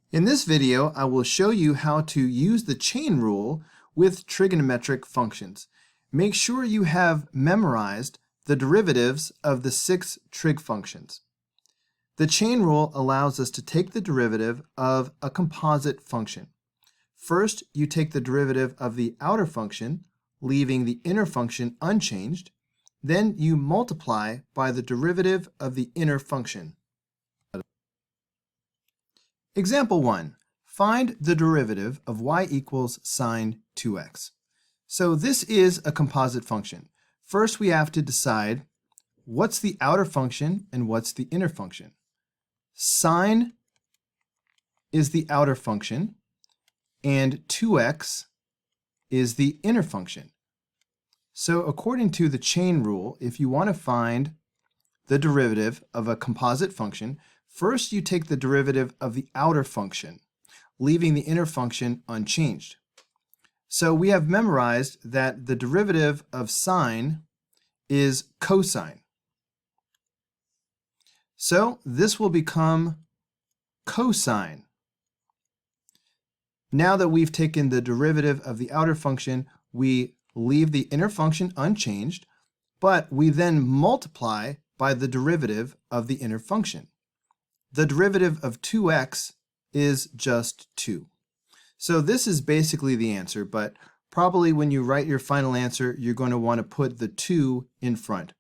In this video, I will show you how to use the chain rule with trigonometric functions. Make sure you have memorized the derivatives of the 6 trig functions. The chain rule allows us to take the derivative of a composite function. First, you take the derivative of the outer function, leaving the inner function unchanged. Then you multiply by the derivative of the inner function. Example 1. Find the derivative of y equals sine 2x. So this is a composite function. First, we have to decide what's the outer function and what's the inner function. Sine is the outer function, and 2x is the inner function. So according to the chain rule, if you want to find the derivative of a composite function, first you take the derivative of the outer function, leaving the inner function unchanged. So we have memorized that the derivative of sine is cosine. So this will become cosine. Now that we've taken the derivative of the outer function, we leave the inner function unchanged, but we then multiply by the derivative of the inner function. The derivative of 2x is just 2. So this is basically the answer, but probably when you write your final answer, you're going to want to put the 2 in front.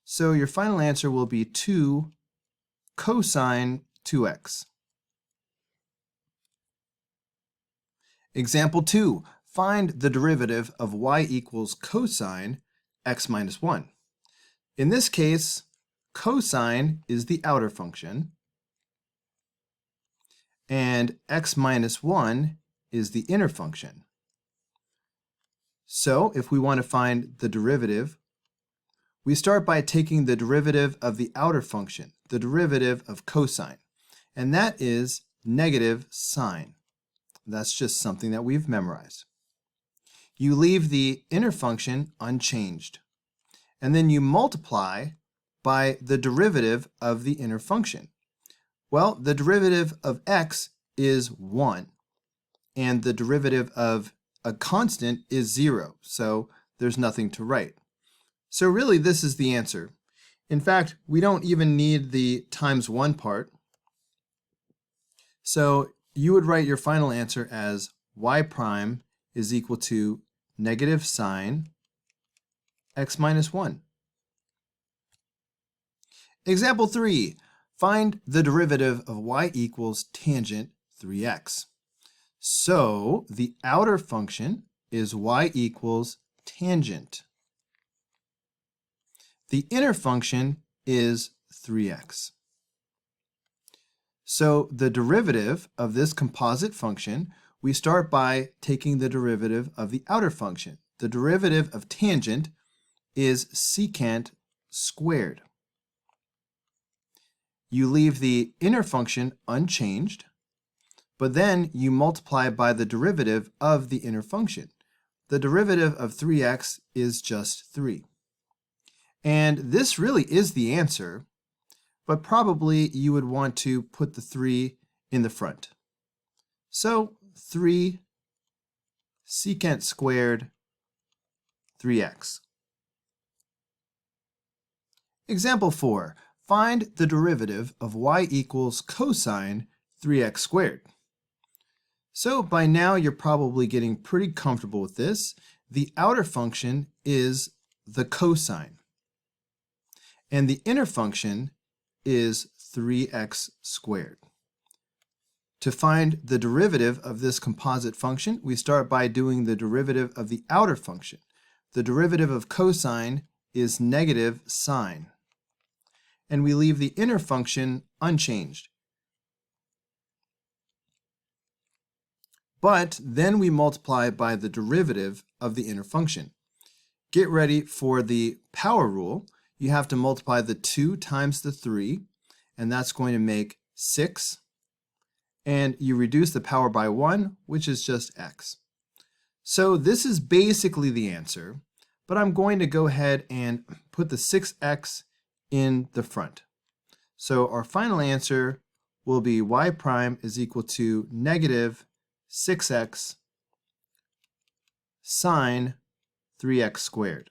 So your final answer will be 2 cosine 2x. Example 2. Find the derivative of y equals cosine x minus 1. In this case, cosine is the outer function, and x minus 1 is the inner function. So if we want to find the derivative, we start by taking the derivative of the outer function, the derivative of cosine, and that is negative sine. That's just something that we've memorized. You leave the inner function unchanged, and then you multiply by the derivative of the inner function. Well, the derivative of x is 1, and the derivative of a constant is 0, so there's nothing to write. So really, this is the answer. In fact, we don't even need the times 1 part. So you would write your final answer as y prime is equal to negative sine x minus 1. Example 3. Find the derivative of y equals tangent 3x. So the outer function is y equals tangent. The inner function is 3x. So the derivative of this composite function, we start by taking the derivative of the outer function. The derivative of tangent is secant squared. You leave the inner function unchanged, but then you multiply by the derivative of the inner function. The derivative of 3x is just 3. And this really is the answer, but probably you would want to put the 3 in the front. So 3 secant squared 3x. Example 4. Find the derivative of y equals cosine 3x squared. So by now you're probably getting pretty comfortable with this. The outer function is the cosine, and the inner function is 3x squared. To find the derivative of this composite function, we start by doing the derivative of the outer function. The derivative of cosine is negative sine, and we leave the inner function unchanged. But then we multiply by the derivative of the inner function. Get ready for the power rule. You have to multiply the 2 times the 3, and that's going to make 6. And you reduce the power by 1, which is just x. So this is basically the answer, but I'm going to go ahead and put the 6x in the front. So our final answer will be y prime is equal to negative 6x sine 3x squared.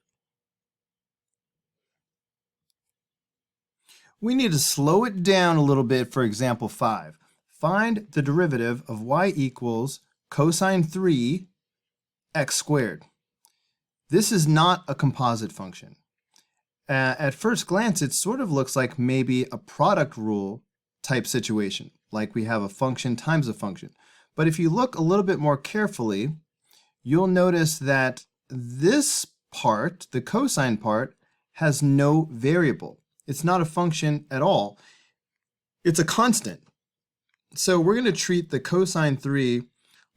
We need to slow it down a little bit for example 5. Find the derivative of y equals cosine 3x squared. This is not a composite function. At first glance, it sort of looks like maybe a product rule type situation, like we have a function times a function. But if you look a little bit more carefully, you'll notice that this part, the cosine part, has no variable. It's not a function at all. It's a constant. So we're going to treat the cosine 3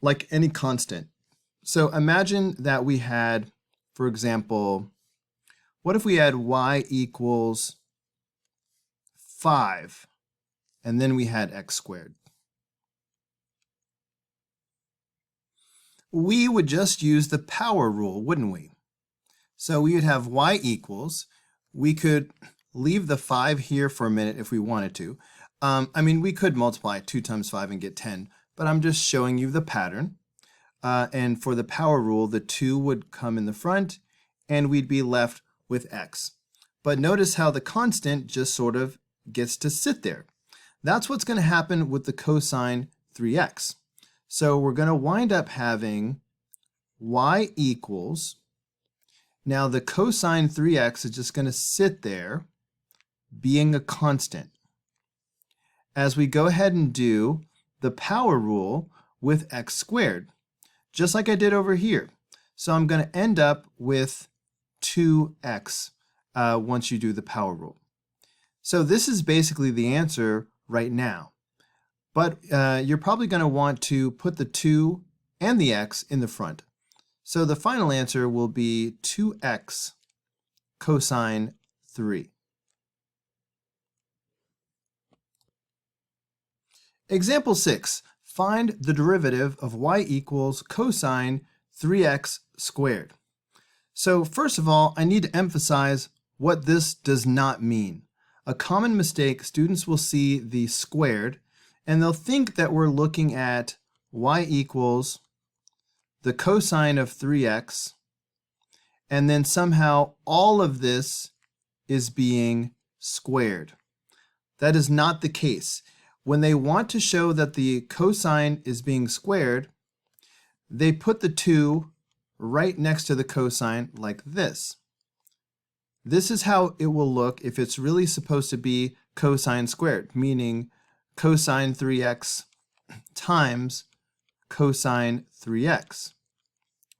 like any constant. So imagine that we had, for example, what if we had y equals 5, and then we had x squared? We would just use the power rule, wouldn't we? So we would have y equals, we could leave the 5 here for a minute if we wanted to. We could multiply 2 times 5 and get 10, but I'm just showing you the pattern. And for the power rule, the 2 would come in the front, and we'd be left with x. But notice how the constant just sort of gets to sit there. That's what's going to happen with the cosine 3x. So we're going to wind up having y equals, now the cosine 3x is just going to sit there being a constant. As we go ahead and do the power rule with x squared, just like I did over here. So I'm going to end up with 2x once you do the power rule. So this is basically the answer right now. But you're probably going to want to put the 2 and the x in the front. So the final answer will be 2x cosine 3. Example 6. Find the derivative of y equals cosine 3x squared. So first of all, I need to emphasize what this does not mean. A common mistake, students will see the squared, and they'll think that we're looking at y equals the cosine of 3x, and then somehow all of this is being squared. That is not the case. When they want to show that the cosine is being squared, they put the 2 right next to the cosine like this. This is how it will look if it's really supposed to be cosine squared, meaning cosine 3x times cosine 3x.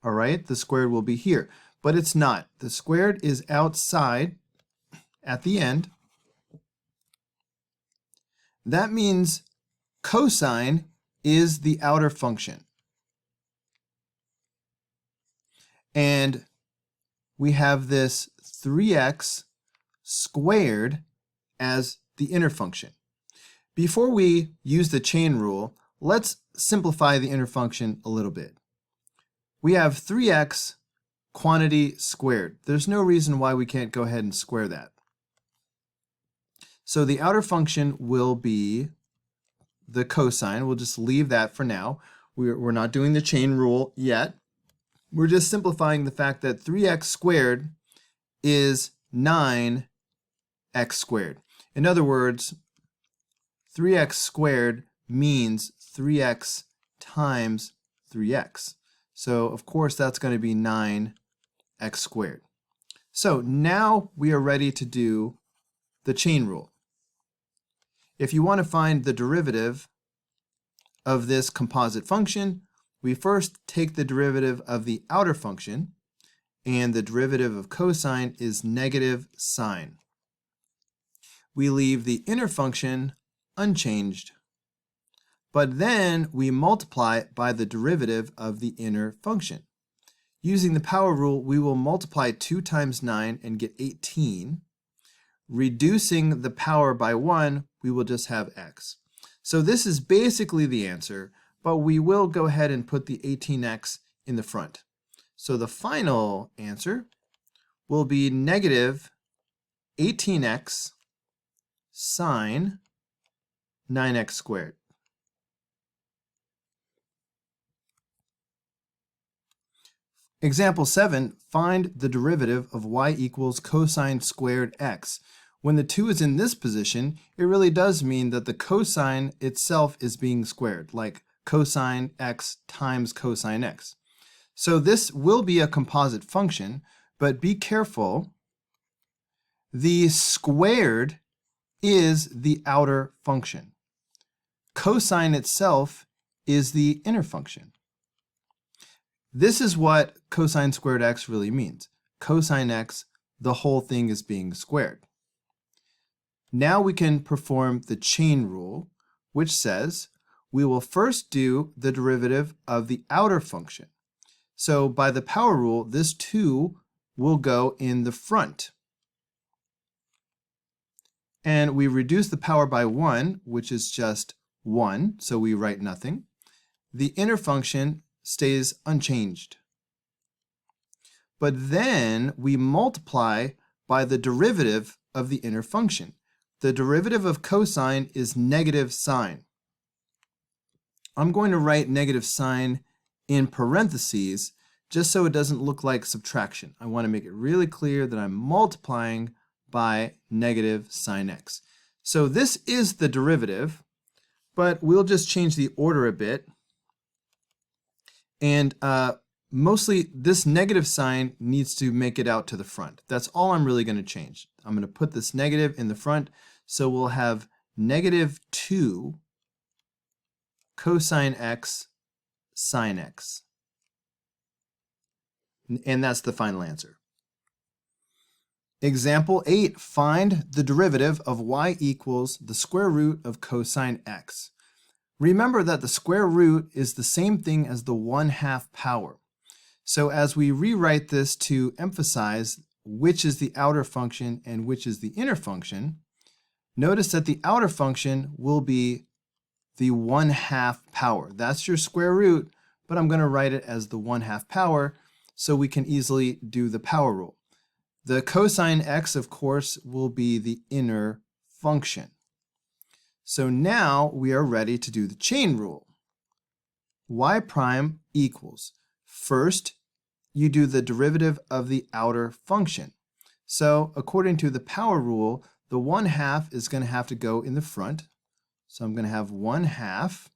All right, the squared will be here, but it's not. The squared is outside at the end. That means cosine is the outer function. And we have this 3x squared as the inner function. Before we use the chain rule, let's simplify the inner function a little bit. We have 3x quantity squared. There's no reason why we can't go ahead and square that. So the outer function will be the cosine. We'll just leave that for now. We're not doing the chain rule yet. We're just simplifying the fact that 3x squared is 9x squared. In other words, 3x squared means 3x times 3x. So of course that's going to be 9x squared. So now we are ready to do the chain rule. If you want to find the derivative of this composite function, we first take the derivative of the outer function, and the derivative of cosine is negative sine. We leave the inner function unchanged, but then we multiply it by the derivative of the inner function. Using the power rule, we will multiply 2 times 9 and get 18. Reducing the power by 1, we will just have x. So this is basically the answer, but we will go ahead and put the 18x in the front. So the final answer will be negative 18x sine 9x squared. Example 7, find the derivative of y equals cosine squared x. When the 2 is in this position, it really does mean that the cosine itself is being squared, like cosine x times cosine x. So this will be a composite function, but be careful. The squared is the outer function. Cosine itself is the inner function. This is what cosine squared x really means. Cosine x, the whole thing is being squared. Now we can perform the chain rule, which says we will first do the derivative of the outer function. So by the power rule, this 2 will go in the front. And we reduce the power by 1, which is just 1, so we write nothing. The inner function stays unchanged. But then we multiply by the derivative of the inner function. The derivative of cosine is negative sine. I'm going to write negative sine in parentheses just so it doesn't look like subtraction. I want to make it really clear that I'm multiplying by negative sine x. So this is the derivative, but we'll just change the order a bit. And mostly this negative sign needs to make it out to the front. That's all I'm really going to change. I'm going to put this negative in the front, so we'll have negative 2 cosine x sine x. And that's the final answer. Example 8, find the derivative of y equals the square root of cosine x. Remember that the square root is the same thing as the 1/2 power. So as we rewrite this to emphasize which is the outer function and which is the inner function, notice that the outer function will be the 1/2 power. That's your square root, but I'm going to write it as the 1/2 power so we can easily do the power rule. The cosine x, of course, will be the inner function. So now we are ready to do the chain rule. Y prime equals, first you do the derivative of the outer function. So according to the power rule, the 1/2 is going to have to go in the front. So I'm going to have 1/2.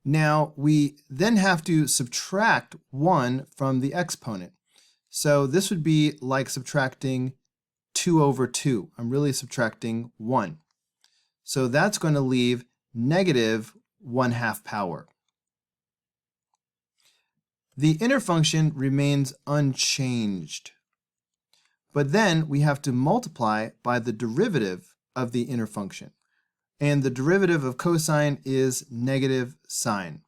Now we then have to subtract 1 from the exponent. So this would be like subtracting 2 over 2. I'm really subtracting 1. So that's going to leave negative 1/2 power. The inner function remains unchanged. But then we have to multiply by the derivative of the inner function. And the derivative of cosine is negative sine.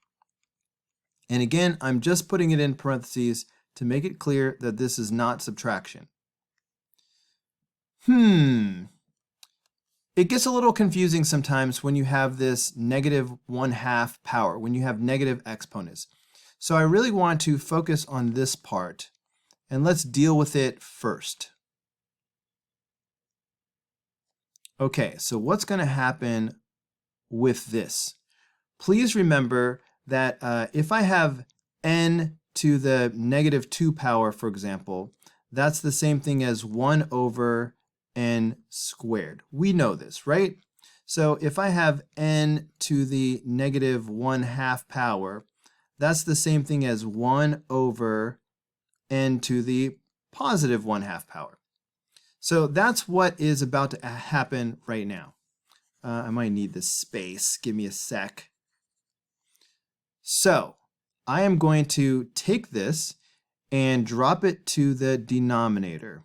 And again, I'm just putting it in parentheses to make it clear that this is not subtraction. It gets a little confusing sometimes when you have this negative 1/2 power, when you have negative exponents. So I really want to focus on this part, and let's deal with it first. Okay, so what's going to happen with this? Please remember that if I have n to the negative 2 power, for example, that's the same thing as 1 over n squared. We know this, right? So if I have n to the negative 1/2 power, that's the same thing as 1 over n to the positive 1/2 power. So that's what is about to happen right now. I might need this space. Give me a sec. So I am going to take this and drop it to the denominator.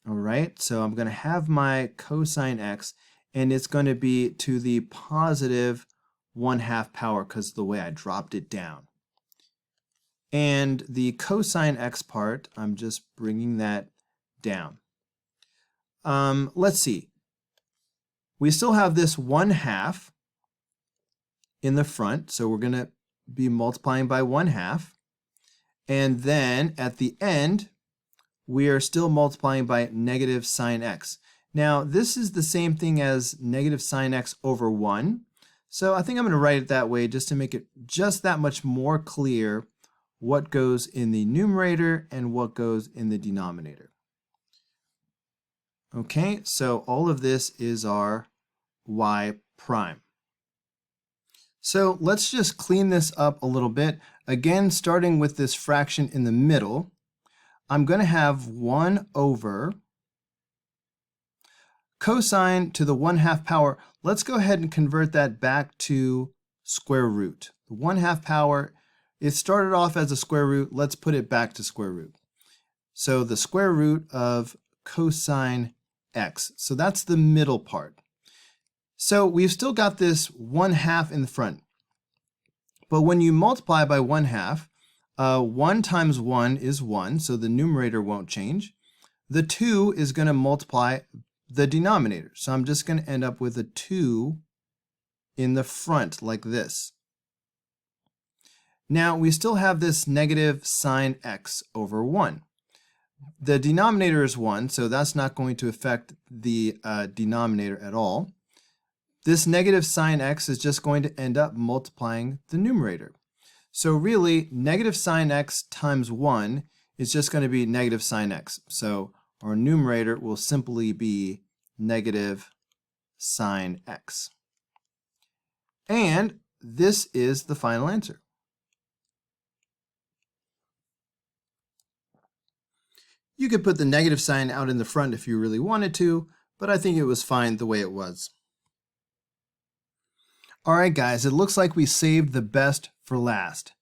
All right, so I'm going to have my cosine x, and it's going to be to the positive 1/2 power because of the way I dropped it down. And the cosine x part, I'm just bringing that down. Let's see. We still have this 1/2 in the front, so we're going to be multiplying by 1/2. And then at the end, we are still multiplying by negative sine x. Now, this is the same thing as negative sine x over 1. So I think I'm going to write it that way just to make it just that much more clear what goes in the numerator and what goes in the denominator. Okay, so all of this is our y prime. So let's just clean this up a little bit. Again, starting with this fraction in the middle, I'm going to have 1 over cosine to the 1/2 power. Let's go ahead and convert that back to square root. The 1/2 power, it started off as a square root. Let's put it back to square root. So the square root of cosine x. So that's the middle part. So we've still got this 1/2 in the front. But when you multiply by 1/2, 1 times 1 is 1, so the numerator won't change. The 2 is going to multiply the denominator. So I'm just going to end up with a 2 in the front like this. Now we still have this negative sine x over 1. The denominator is 1, so that's not going to affect the denominator at all. This negative sine x is just going to end up multiplying the numerator. So really, negative sine x times 1 is just going to be negative sine x. So our numerator will simply be negative sine x. And this is the final answer. You could put the negative sign out in the front if you really wanted to, but I think it was fine the way it was. All right, guys, it looks like we saved the best for last.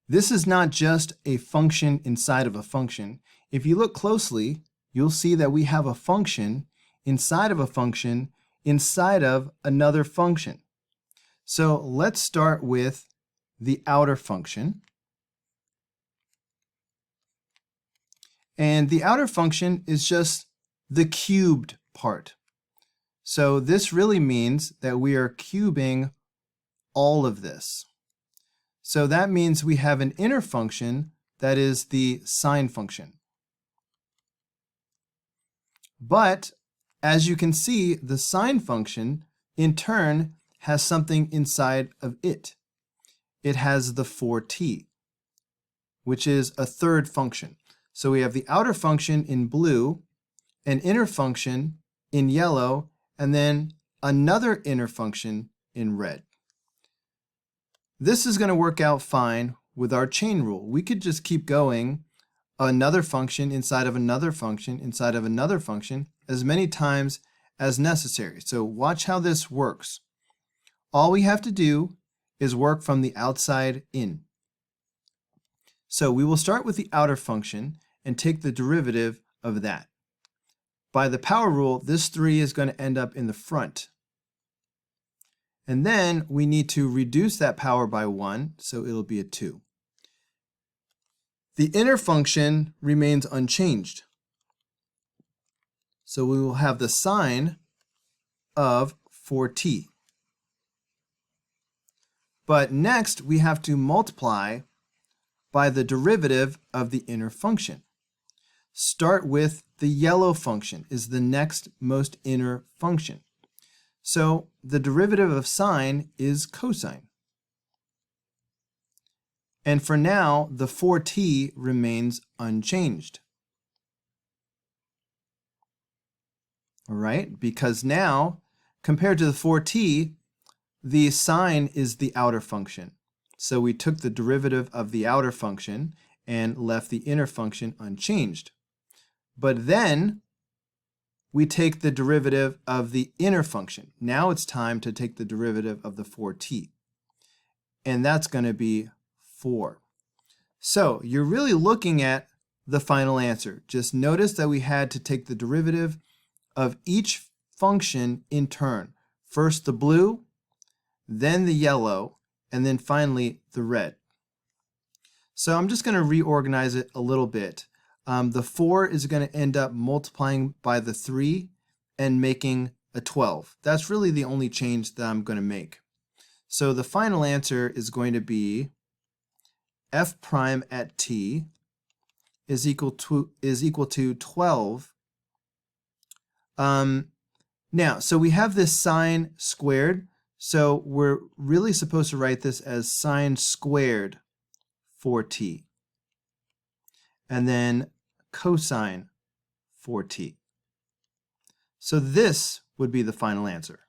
This is not just a function inside of a function. If you look closely, you'll see that we have a function inside of a function inside of another function. So let's start with the outer function. And the outer function is just the cubed part. So this really means that we are cubing all of this. So that means we have an inner function that is the sine function. But as you can see, the sine function in turn has something inside of it. It has the 4t, which is a third function. So we have the outer function in blue, an inner function in yellow, and then another inner function in red. This is going to work out fine with our chain rule. We could just keep going another function inside of another function inside of another function as many times as necessary. So watch how this works. All we have to do is work from the outside in. So we will start with the outer function and take the derivative of that. By the power rule, this 3 is going to end up in the front. And then we need to reduce that power by 1, so it'll be a 2. The inner function remains unchanged. So we will have the sine of 4t. But next we have to multiply by the derivative of the inner function. Start with the yellow function is the next most inner function. So the derivative of sine is cosine. And for now, the 4t remains unchanged. All right, because now, compared to the 4t, the sine is the outer function. So we took the derivative of the outer function and left the inner function unchanged. But then we take the derivative of the inner function. Now it's time to take the derivative of the 4t. And that's going to be 4. So you're really looking at the final answer. Just notice that we had to take the derivative of each function in turn. First the blue, then the yellow, and then finally the red. So I'm just going to reorganize it a little bit. The 4 is going to end up multiplying by the 3 and making a 12. That's really the only change that I'm going to make. So the final answer is going to be f prime at t is equal to 12 Now, so we have this sine squared, so we're really supposed to write this as sine squared 4t, and then cosine 4t. So this would be the final answer.